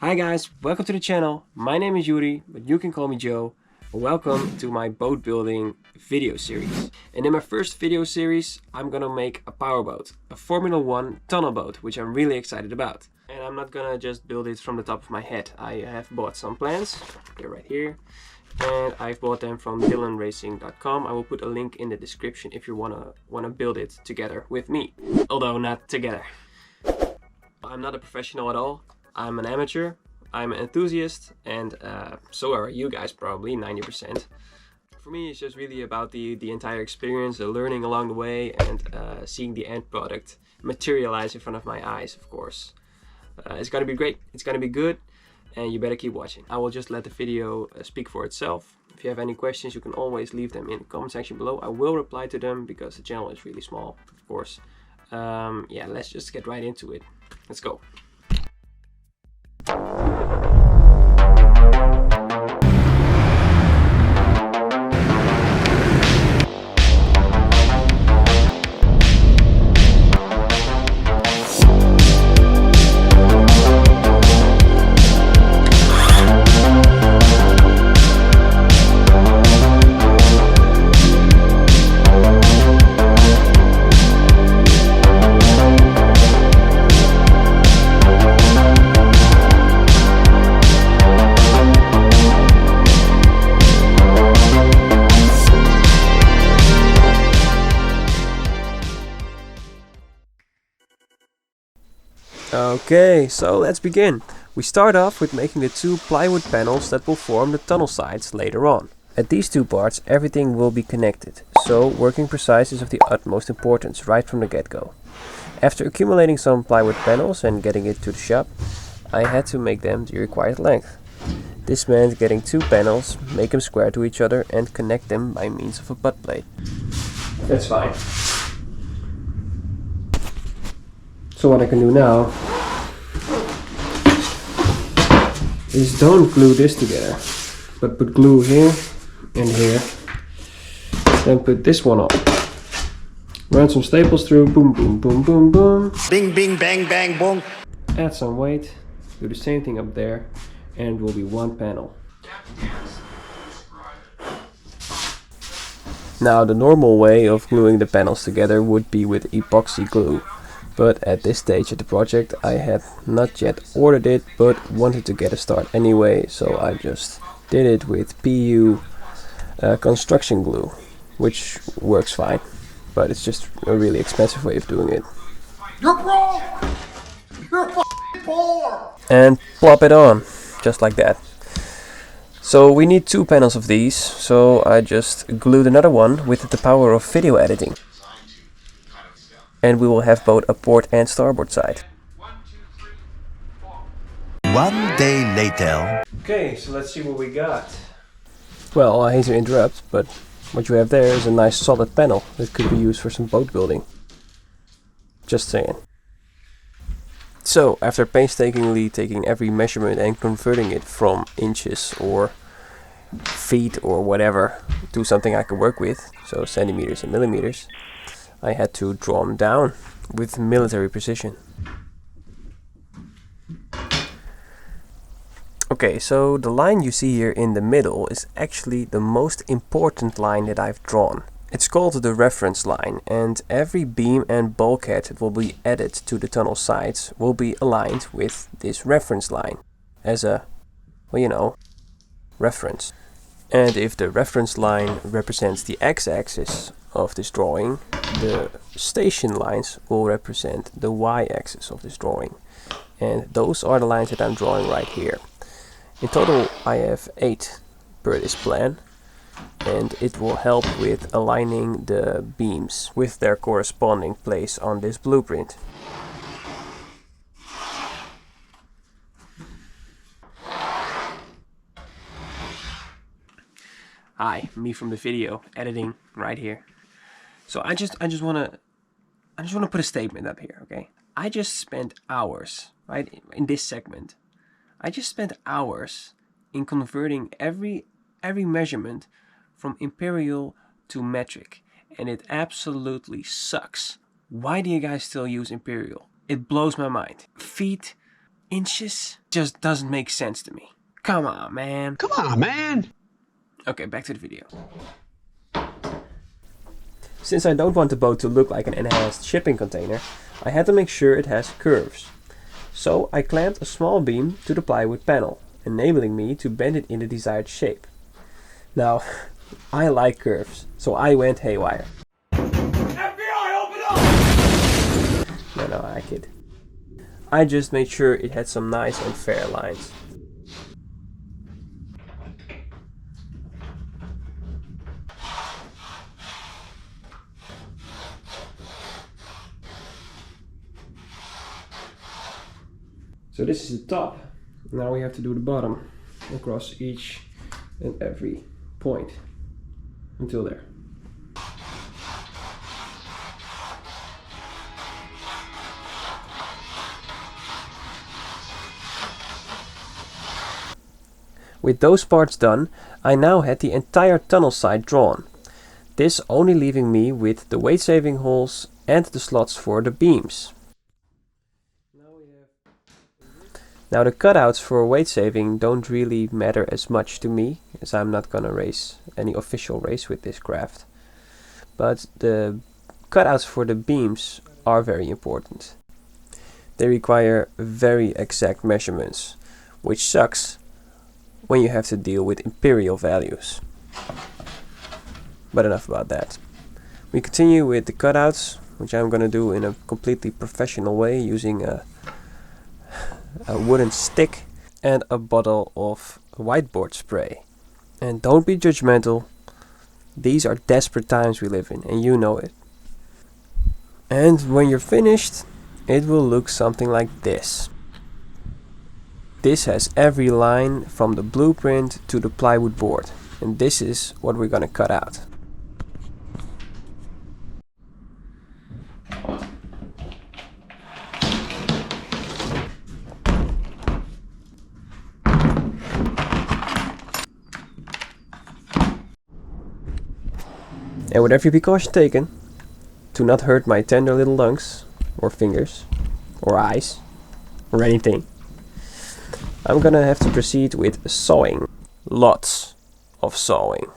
Hi guys, welcome to the channel. My name is Yuri, but you can call me Joe. Welcome to my boat building video series. And in my first video series, I'm gonna make a powerboat, a Formula 1 tunnel boat, which I'm really excited about. And I'm not gonna just build it from the top of my head. I have bought some plans, they're right here. And I've bought them from dylanracing.com. I will put a link in the description if you wanna build it together with me. Although not together. I'm not a professional at all. I'm an amateur, I'm an enthusiast, and so are you guys probably, 90%. For me, it's just really about the entire experience, the learning along the way, and seeing the end product materialize in front of my eyes, of course. It's gonna be great, it's gonna be good, and you better keep watching. I will just let the video speak for itself. If you have any questions, you can always leave them in the comment section below. I will reply to them because the channel is really small, of course. Yeah, let's just get right into it. Let's go. Okay, so let's begin. We start off with making the two plywood panels that will form the tunnel sides later on. At these two parts everything will be connected, so working precise is of the utmost importance right from the get-go. After accumulating some plywood panels and getting it to the shop, I had to make them the required length. This meant getting two panels, make them square to each other and connect them by means of a butt plate. That's fine. So what I can do now is don't glue this together, but put glue here and here. Then put this one on. Run some staples through, boom, boom, boom, boom, boom. Bing, bing, bang, bang, boom. Add some weight, do the same thing up there, and it will be one panel. Now the normal way of gluing the panels together would be with epoxy glue. But at this stage of the project I had not yet ordered it, but wanted to get a start anyway, so I just did it with PU construction glue, which works fine, but it's just a really expensive way of doing it. You're wrong! You're f***ing poor! And plop it on, just like that. So we need two panels of these, so I just glued another one with the power of video editing. And we will have both a port and starboard side. 1 day later. Okay, so let's see what we got. Well, I hate to interrupt, but what you have there is a nice solid panel that could be used for some boat building. Just saying. So, after painstakingly taking every measurement and converting it from inches or feet or whatever to something I could work with, so centimeters and millimeters, I had to draw them down with military precision. Okay, so the line you see here in the middle is actually the most important line that I've drawn. It's called the reference line, and every beam and bulkhead that will be added to the tunnel sides will be aligned with this reference line as a, well, you know, reference. And if the reference line represents the x-axis of this drawing, the station lines will represent the y-axis of this drawing. And those are the lines that I'm drawing right here. In total I have 8 per this plan, and it will help with aligning the beams with their corresponding place on this blueprint. Hi, me from the video editing right here. So I just wanna put a statement up here, okay? I just spent hours, right, in this segment. I just spent hours in converting every measurement from imperial to metric, and it absolutely sucks. Why do you guys still use imperial? It blows my mind. Feet inches just doesn't make sense to me. Come on, man. Come on, man. Okay, back to the video. Since I don't want the boat to look like an enhanced shipping container, I had to make sure it has curves. So I clamped a small beam to the plywood panel, enabling me to bend it in the desired shape. Now, I like curves, so I went haywire. FBI, open up! No, I kid. I just made sure it had some nice and fair lines. So this is the top. Now we have to do the bottom across each and every point until there. With those parts done, I now had the entire tunnel side drawn. This only leaving me with the weight saving holes and the slots for the beams. Now the cutouts for weight saving don't really matter as much to me, as I'm not gonna race any official race with this craft. But the cutouts for the beams are very important. They require very exact measurements, which sucks when you have to deal with imperial values. But enough about that. We continue with the cutouts, which I'm gonna do in a completely professional way using a wooden stick and a bottle of whiteboard spray. And don't be judgmental. These are desperate times we live in, and you know it. And when you're finished, it will look something like this. This has every line from the blueprint to the plywood board, and this is what we're gonna cut out. And with every precaution taken, to not hurt my tender little lungs, or fingers, or eyes, or anything, I'm gonna have to proceed with sawing. Lots of sawing.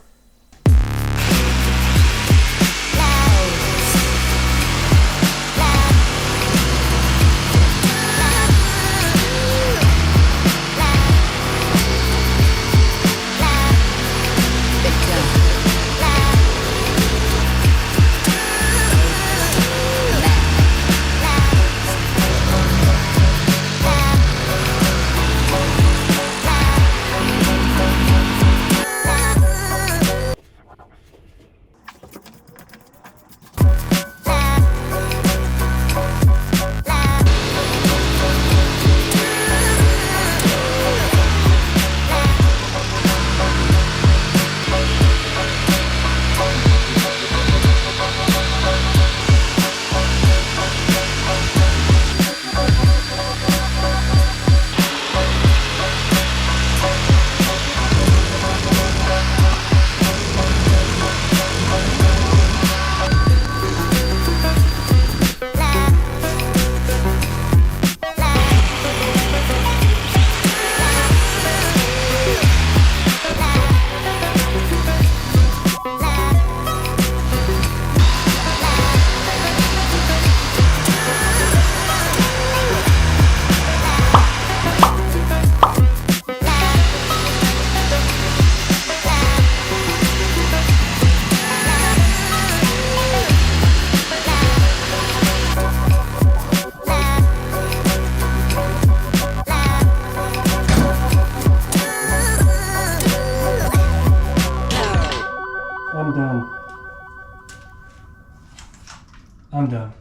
I'm done.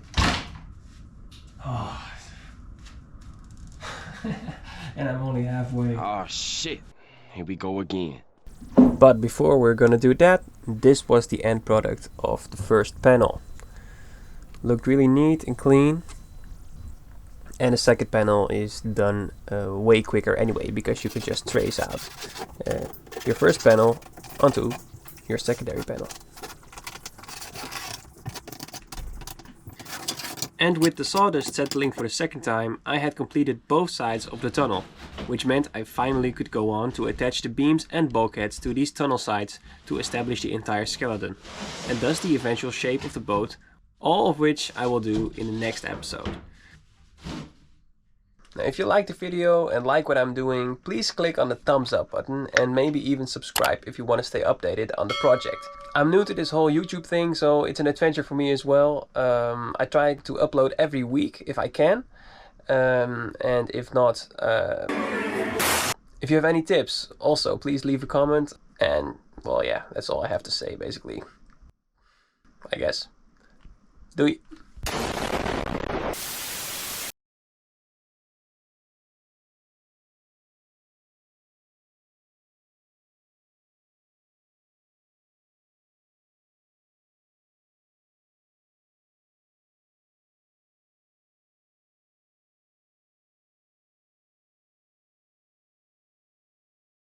Oh. And I'm only halfway. Oh shit. Here we go again. But before we're gonna do that, this was the end product of the first panel. Looked really neat and clean. And the second panel is done way quicker anyway, because you could just trace out your first panel onto your secondary panel. And with the sawdust settling for the second time, I had completed both sides of the tunnel, which meant I finally could go on to attach the beams and bulkheads to these tunnel sides to establish the entire skeleton, and thus the eventual shape of the boat, all of which I will do in the next episode. Now, if you like the video and like what I'm doing, please click on the thumbs up button and maybe even subscribe if you want to stay updated on the project. I'm new to this whole YouTube thing, so it's an adventure for me as well. I try to upload every week if I can. And if not, if you have any tips, also please leave a comment. And well, yeah, that's all I have to say basically. I guess. Doei!